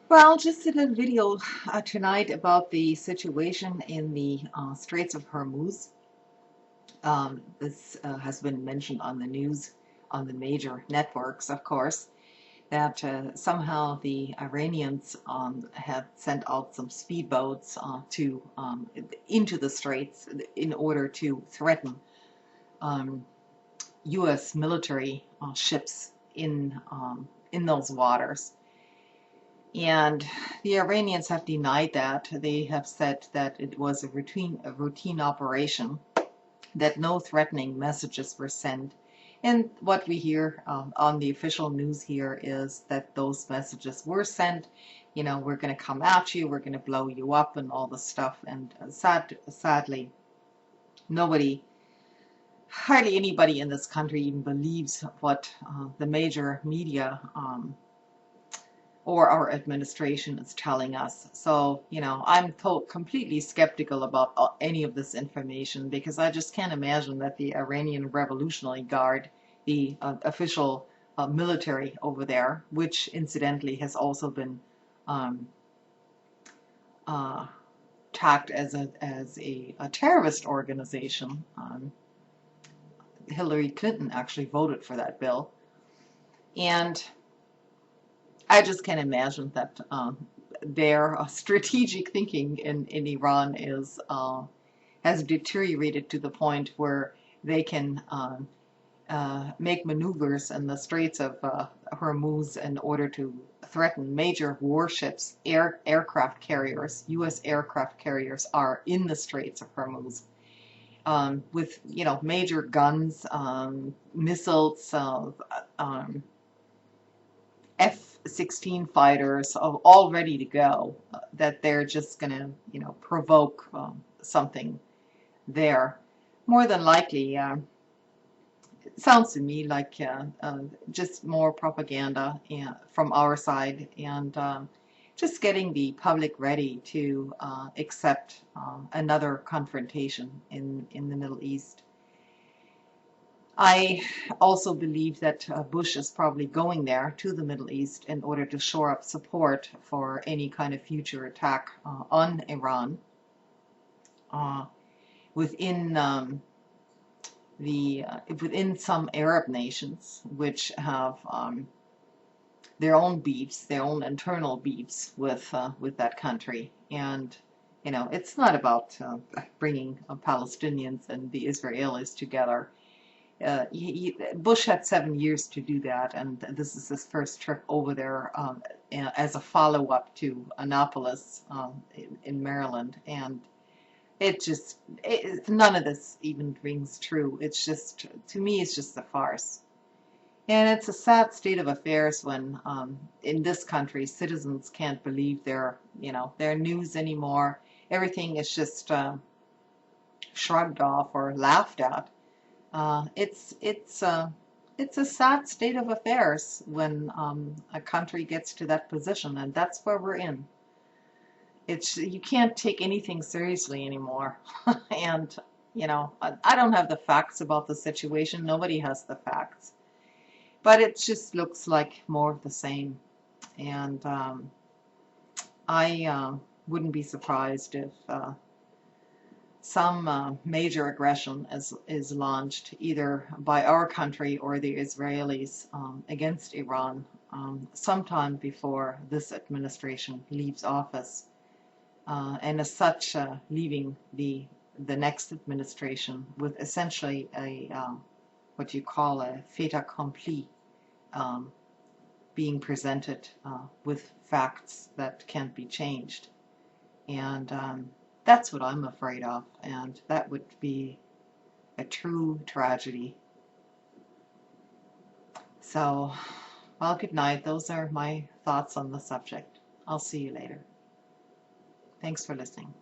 Well, just a little video tonight about the situation in the Straits of Hormuz. This has been mentioned on the news, on the major networks, of course, that somehow the Iranians had sent out some speedboats to into the straits in order to threaten um, U.S. military ships in those waters. And the Iranians have denied that. They have said that it was a routine operation, that no threatening messages were sent. And what we hear on the official news here is that those messages were sent. You know, we're going to come at you, we're going to blow you up, and all this stuff. And sadly, nobody, hardly anybody in this country even believes what the major media or our administration is telling us. So, you know, I'm completely skeptical about any of this information, because I just can't imagine that the Iranian Revolutionary Guard, the official military over there, which incidentally has also been um, uh, tagged as a terrorist organization. Hillary Clinton actually voted for that bill. And I just can't imagine that their strategic thinking in Iran has deteriorated to the point where they can make maneuvers in the Straits of Hormuz in order to threaten major warships. Aircraft carriers, U.S. aircraft carriers, are in the Straits of Hormuz with, you know, major guns, missiles, um, F-16 fighters all ready to go, that they're just going to, you know, provoke something there. More than likely, it sounds to me like just more propaganda from our side, and just getting the public ready to accept another confrontation in the Middle East. I also believe that Bush is probably going there to the Middle East in order to shore up support for any kind of future attack on Iran uh, within within some Arab nations, which have their own beefs, their own internal beefs with that country. And you know, it's not about bringing Palestinians and the Israelis together. Bush had 7 years to do that, and this is his first trip over there as a follow-up to Annapolis in Maryland. And none of this even rings true. It's just, to me, it's just a farce. And it's a sad state of affairs when, in this country, citizens can't believe their news anymore. Everything is just shrugged off or laughed at. Uh, it's it's uh, it's a sad state of affairs when a country gets to that position, and that's where we're in. You can't take anything seriously anymore, and you know, I don't have the facts about the situation. Nobody has the facts, but it just looks like more of the same. And I wouldn't be surprised if some major aggression is launched either by our country or the Israelis against Iran sometime before this administration leaves office, and as such, leaving the next administration with essentially a what you call a fait accompli, um, being presented with facts that can't be changed. And that's what I'm afraid of, and that would be a true tragedy. So, well, good night. Those are my thoughts on the subject. I'll see you later. Thanks for listening.